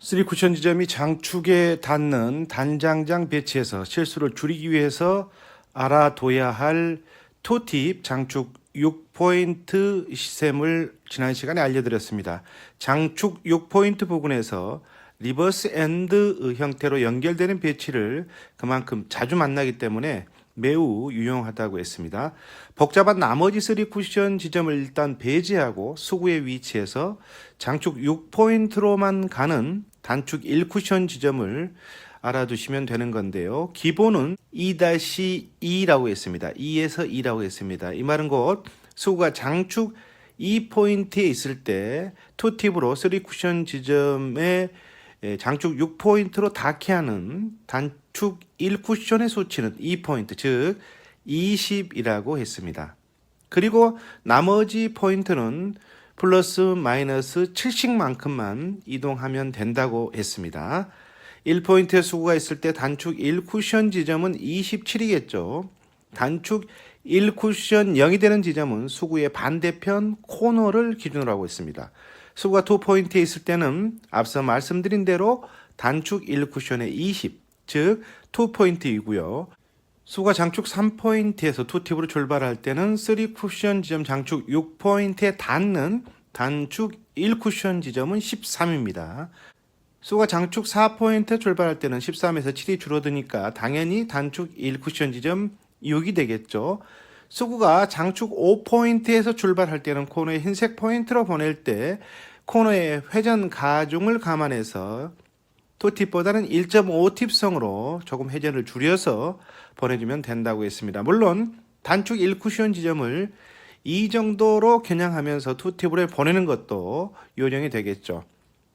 쓰리 쿠션 지점이 장축에 닿는 단장장 배치에서 실수를 줄이기 위해서 알아둬야 할 토팁 장축 6포인트 시스템을 지난 시간에 알려드렸습니다. 장축 6포인트 부분에서 리버스 엔드 형태로 연결되는 배치를 그만큼 자주 만나기 때문에 매우 유용하다고 했습니다. 복잡한 나머지 3쿠션 지점을 일단 배제하고 수구의 위치에서 장축 6포인트로만 가는 단축 1쿠션 지점을 알아두시면 되는 건데요. 기본은 2-2라고 했습니다. 2에서 2라고 했습니다. 이 말은 곧 수구가 장축 2포인트에 있을 때 투팁으로 3쿠션 지점에 장축 6포인트로 닿게 하는 단축 1쿠션의 수치는 2포인트, 즉 20이라고 했습니다. 그리고 나머지 포인트는 플러스 마이너스 70만큼만 이동하면 된다고 했습니다. 1포인트의 수구가 있을 때 단축 1쿠션 지점은 27이겠죠. 단축 1쿠션 0이 되는 지점은 수구의 반대편 코너를 기준으로 하고 있습니다. 수구가 2포인트에 있을 때는 앞서 말씀드린 대로 단축 1쿠션의 20, 즉 2포인트이고요. 수구가 장축 3포인트에서 2팁으로 출발할 때는 3쿠션 지점 장축 6포인트에 닿는 단축 1쿠션 지점은 13입니다. 수구가 장축 4포인트에 출발할 때는 13에서 7이 줄어드니까 당연히 단축 1쿠션 지점 6이 되겠죠. 수구가 장축 5포인트에서 출발할 때는 코너의 흰색 포인트로 보낼 때 코너의 회전 가중을 감안해서 2팁보다는 1.5팁성으로 조금 회전을 줄여서 보내주면 된다고 했습니다. 물론 단축 1쿠션 지점을 이 정도로 겨냥하면서 2팁으로 보내는 것도 요령이 되겠죠.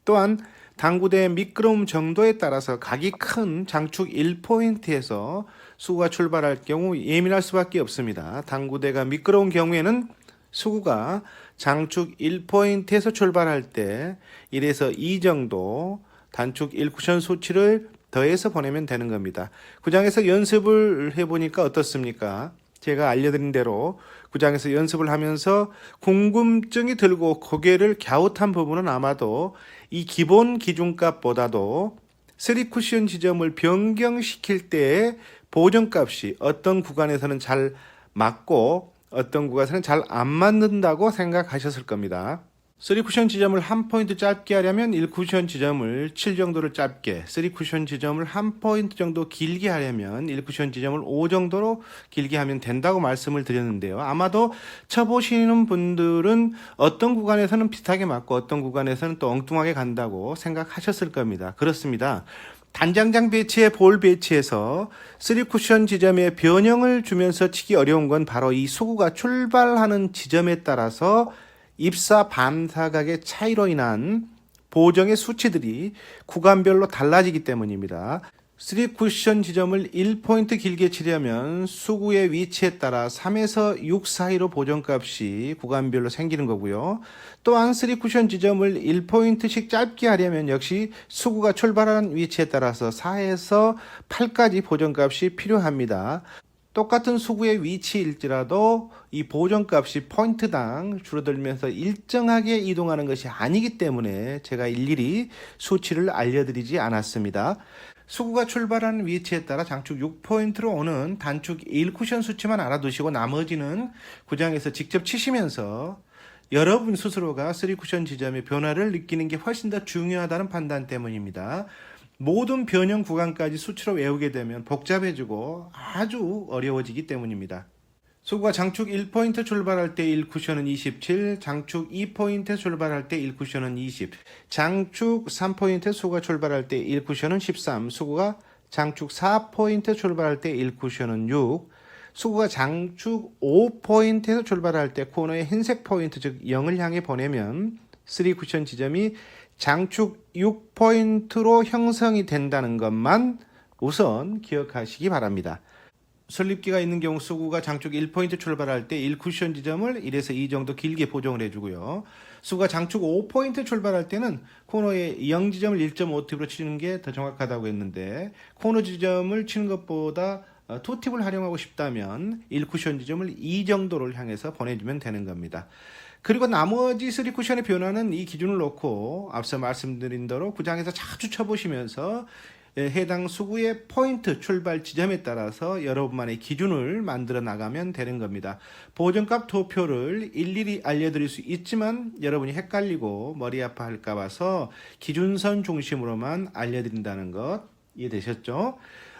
또한 당구대의 미끄러움 정도에 따라서 각이 큰 장축 1포인트에서 수구가 출발할 경우 예민할 수밖에 없습니다. 당구대가 미끄러운 경우에는 수구가 장축 1포인트에서 출발할 때 1에서 2 정도 단축 1쿠션 수치를 더해서 보내면 되는 겁니다. 구장에서 연습을 해보니까 어떻습니까? 제가 알려드린 대로 구장에서 연습을 하면서 궁금증이 들고 고개를 갸웃한 부분은 아마도 이 기본 기준값보다도 3쿠션 지점을 변경시킬 때의 보정값이 어떤 구간에서는 잘 맞고 어떤 구간에서는 잘 안 맞는다고 생각하셨을 겁니다. 3쿠션 지점을 한 포인트 짧게 하려면 1쿠션 지점을 7 정도를 짧게, 3쿠션 지점을 한 포인트 정도 길게 하려면 1쿠션 지점을 5 정도로 길게 하면 된다고 말씀을 드렸는데요. 아마도 쳐보시는 분들은 어떤 구간에서는 비슷하게 맞고 어떤 구간에서는 또 엉뚱하게 간다고 생각하셨을 겁니다. 그렇습니다. 단장장 배치의 볼 배치에서 3쿠션 지점에 변형을 주면서 치기 어려운 건 바로 이 수구가 출발하는 지점에 따라서 입사 반사각의 차이로 인한 보정의 수치들이 구간별로 달라지기 때문입니다. 3쿠션 지점을 1포인트 길게 치려면 수구의 위치에 따라 3에서 6 사이로 보정값이 구간별로 생기는 거고요. 또한 3쿠션 지점을 1포인트씩 짧게 하려면 역시 수구가 출발하는 위치에 따라서 4에서 8까지 보정값이 필요합니다. 똑같은 수구의 위치일지라도 이 보정값이 포인트당 줄어들면서 일정하게 이동하는 것이 아니기 때문에 제가 일일이 수치를 알려드리지 않았습니다. 수구가 출발하는 위치에 따라 장축 6포인트로 오는 단축 1쿠션 수치만 알아두시고 나머지는 구장에서 직접 치시면서 여러분 스스로가 3쿠션 지점의 변화를 느끼는 게 훨씬 더 중요하다는 판단 때문입니다. 모든 변형 구간까지 수치로 외우게 되면 복잡해지고 아주 어려워지기 때문입니다. 수구가 장축 1포인트 출발할 때 1쿠션은 27, 장축 2포인트 출발할 때 1쿠션은 20, 장축 3포인트 수구가 출발할 때 1쿠션은 13, 수구가 장축 4포인트 출발할 때 1쿠션은 6, 수구가 장축 5포인트에서 출발할 때 코너의 흰색 포인트 즉 0을 향해 보내면 3쿠션 지점이 장축 6포인트로 형성이 된다는 것만 우선 기억하시기 바랍니다. 설립기가 있는 경우 수구가 장축 1포인트 출발할 때 1쿠션 지점을 1에서 2 정도 길게 보정을 해주고요. 수구가 장축 5포인트 출발할 때는 코너의 0 지점을 1.5팁으로 치는 게 더 정확하다고 했는데 코너 지점을 치는 것보다 2팁을 활용하고 싶다면 1쿠션 지점을 2 정도를 향해서 보내주면 되는 겁니다. 그리고 나머지 3쿠션의 변화는 이 기준을 놓고 앞서 말씀드린 대로 구장에서 자주 쳐보시면서 해당 수구의 포인트 출발 지점에 따라서 여러분만의 기준을 만들어 나가면 되는 겁니다. 보정값 도표를 일일이 알려드릴 수 있지만 여러분이 헷갈리고 머리 아파할까 봐서 기준선 중심으로만 알려드린다는 것 이해되셨죠?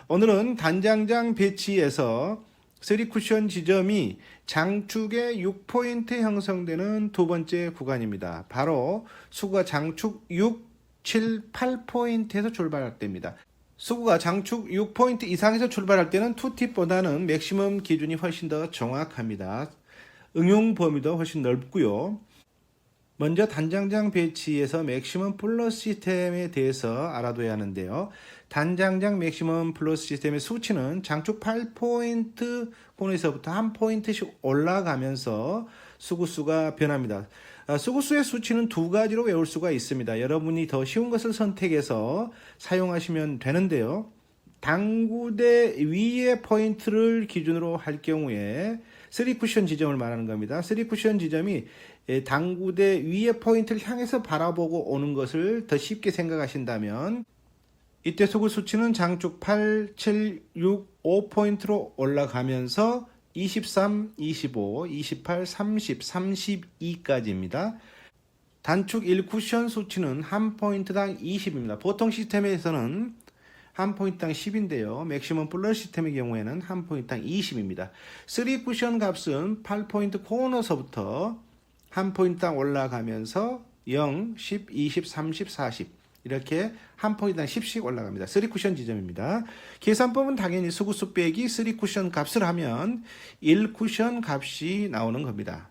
오늘은 단장장 배치에서 3쿠션 지점이 장축의 6포인트 형성되는 두 번째 구간입니다. 바로 수구가 장축 6, 7, 8포인트에서 출발할 때입니다. 수구가 장축 6포인트 이상에서 출발할 때는 투팁보다는 맥시멈 기준이 훨씬 더 정확합니다. 응용 범위도 훨씬 넓고요. 먼저 단장장 배치에서 맥시멈 플러스 시스템에 대해서 알아둬야 하는데요. 단장장 맥시멈 플러스 시스템의 수치는 장축 8포인트 코너에서부터 한 포인트씩 올라가면서 수구수가 변합니다. 수구수의 수치는 두 가지로 외울 수가 있습니다. 여러분이 더 쉬운 것을 선택해서 사용하시면 되는데요. 당구대 위의 포인트를 기준으로 할 경우에 3쿠션 지점을 말하는 겁니다. 3쿠션 지점이 당구대 위의 포인트를 향해서 바라보고 오는 것을 더 쉽게 생각하신다면 이때 수구 수치는 장축 8, 7, 6, 5포인트로 올라가면서 23, 25, 28, 30, 32까지입니다. 단축 1쿠션 수치는 한 포인트당 20입니다. 보통 시스템에서는 한 포인트당 10인데요. 맥시멈 플러스 시스템의 경우에는 한 포인트당 20입니다. 3쿠션 값은 8포인트 코너서부터 한 포인트당 올라가면서 0, 10, 20, 30, 40 이렇게 한 포인트당 10씩 올라갑니다. 3쿠션 지점입니다. 계산법은 당연히 수구수 빼기 3쿠션 값을 하면 1쿠션 값이 나오는 겁니다.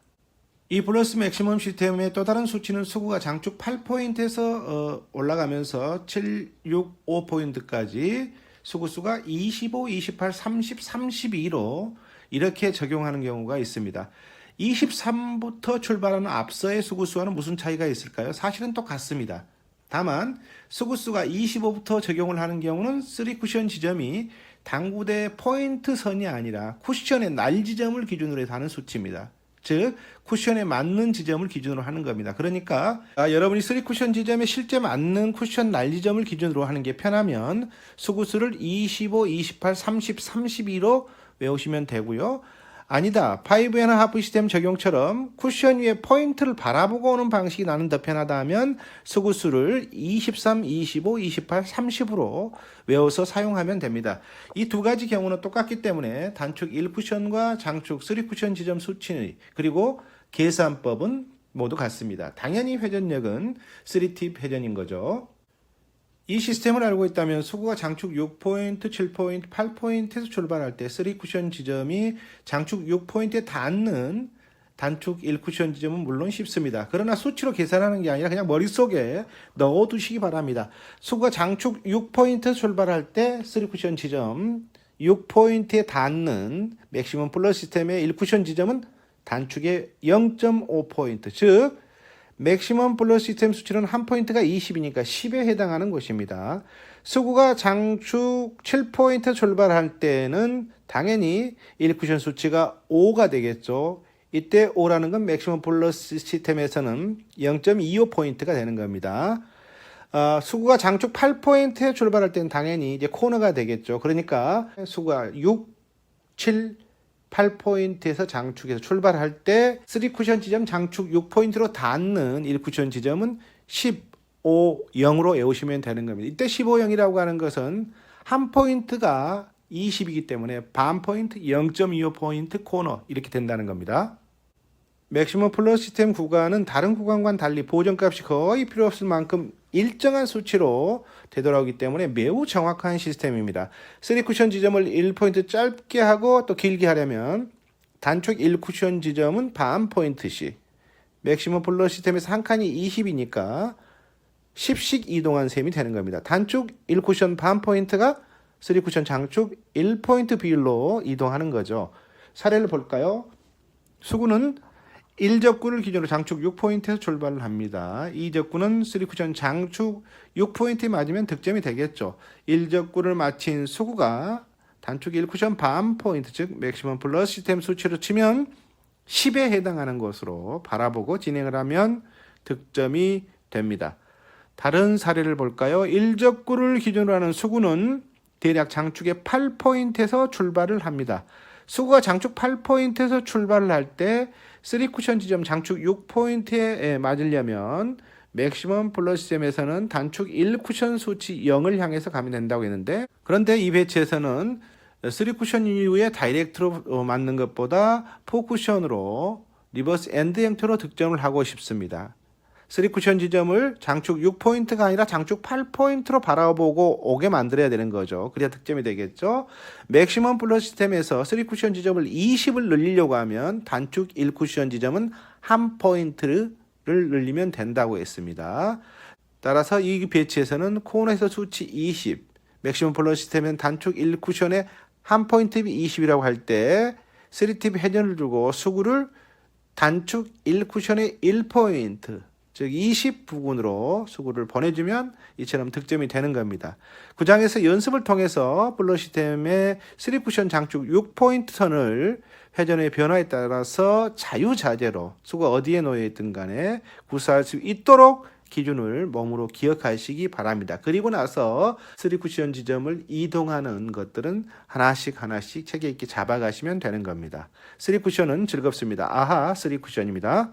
이 플러스 맥시멈 시스템의 또 다른 수치는 수구가 장축 8포인트에서 올라가면서 7, 6, 5포인트까지 수구수가 25, 28, 30, 32로 이렇게 적용하는 경우가 있습니다. 23부터 출발하는 앞서의 수구수와는 무슨 차이가 있을까요? 사실은 똑같습니다. 다만 수구수가 25부터 적용을 하는 경우는 3쿠션 지점이 당구대 포인트 선이 아니라 쿠션의 날 지점을 기준으로 해서 하는 수치입니다. 즉 쿠션에 맞는 지점을 기준으로 하는 겁니다. 그러니까 여러분이 3쿠션 지점에 실제 맞는 쿠션 날 지점을 기준으로 하는 게 편하면 수구수를 25, 28, 30, 32로 외우시면 되고요. 아니다. 5&1 시스템 적용처럼 쿠션 위에 포인트를 바라보고 오는 방식이 나는 더 편하다 하면 수구수를 23, 25, 28, 30으로 외워서 사용하면 됩니다. 이 두 가지 경우는 똑같기 때문에 단축 1쿠션과 장축 3쿠션 지점 수치 그리고 계산법은 모두 같습니다. 당연히 회전력은 3팁 회전인 거죠. 이 시스템을 알고 있다면 수구가 장축 6포인트, 7포인트, 8포인트에서 출발할 때 3쿠션 지점이 장축 6포인트에 닿는 단축 1쿠션 지점은 물론 쉽습니다. 그러나 수치로 계산하는 게 아니라 그냥 머릿속에 넣어두시기 바랍니다. 수구가 장축 6포인트에서 출발할 때 3쿠션 지점 6포인트에 닿는 맥시멈 플러스 시스템의 1쿠션 지점은 단축의 0.5포인트 즉 맥시멈 플러스 시스템 수치는 한 포인트가 20이니까 10에 해당하는 것입니다. 수구가 장축 7포인트 출발할 때는 당연히 1쿠션 수치가 5가 되겠죠. 이때 5라는 건 맥시멈 플러스 시스템에서는 0.25포인트가 되는 겁니다. 수구가 장축 8포인트에 출발할 때는 당연히 이제 코너가 되겠죠. 그러니까 수구가 6, 7, 8포인트에서 장축에서 출발할 때 3쿠션 지점 장축 6포인트로 닿는 1쿠션 지점은 15, 0으로 외우시면 되는 겁니다. 이때 15, 0이라고 하는 것은 한 포인트가 20이기 때문에 반 포인트, 0.25포인트 코너 이렇게 된다는 겁니다. 맥시멈 플러스 시스템 구간은 다른 구간과는 달리 보정값이 거의 필요 없을 만큼 일정한 수치로 되돌아오기 때문에 매우 정확한 시스템입니다. 3쿠션 지점을 1포인트 짧게 하고 또 길게 하려면 단축 1쿠션 지점은 반 포인트씩 맥시멈 플러스 시스템에서 한 칸이 20이니까 10씩 이동한 셈이 되는 겁니다. 단축 1쿠션 반 포인트가 3쿠션 장축 1포인트 비율로 이동하는 거죠. 사례를 볼까요? 수구는 1적구를 기준으로 장축 6포인트에서 출발을 합니다. 2적구는 3쿠션 장축 6포인트에 맞으면 득점이 되겠죠. 1적구를 마친 수구가 단축 1쿠션 반 포인트 즉 맥시멈 플러스 시스템 수치로 치면 10에 해당하는 것으로 바라보고 진행을 하면 득점이 됩니다. 다른 사례를 볼까요? 일적구를 기준으로 하는 수구는 대략 장축의 8포인트에서 출발을 합니다. 수구가 장축 8포인트에서 출발을 할 때 3쿠션 지점 장축 6포인트에 맞으려면 맥시멈 플러시점에서는 단축 1쿠션 수치 0을 향해서 가면 된다고 했는데, 그런데 이 배치에서는 3쿠션 이후에 다이렉트로 맞는 것보다 4쿠션으로 리버스 엔드 형태로 득점을 하고 싶습니다. 3쿠션 지점을 장축 6포인트가 아니라 장축 8포인트로 바라보고 오게 만들어야 되는 거죠. 그래야 득점이 되겠죠. 맥시멈 플러스 시스템에서 3쿠션 지점을 20을 늘리려고 하면 단축 1쿠션 지점은 1포인트를 늘리면 된다고 했습니다. 따라서 이 배치에서는 코너에서 수치 20, 맥시멈 플러스 시스템은 단축 1쿠션에 1포인트 20이라고 할 때 3팁 회전을 두고 수구를 단축 1쿠션에 1포인트, 즉 20 부근으로 수구를 보내주면 이처럼 득점이 되는 겁니다. 구장에서 연습을 통해서 블러 시스템의 3쿠션 장축 6포인트 선을 회전의 변화에 따라서 자유자재로 수가 어디에 놓여 있든 간에 구사할 수 있도록 기준을 몸으로 기억하시기 바랍니다. 그리고 나서 3쿠션 지점을 이동하는 것들은 하나씩 체계 있게 잡아가시면 되는 겁니다. 3쿠션은 즐겁습니다. 아하 3쿠션입니다.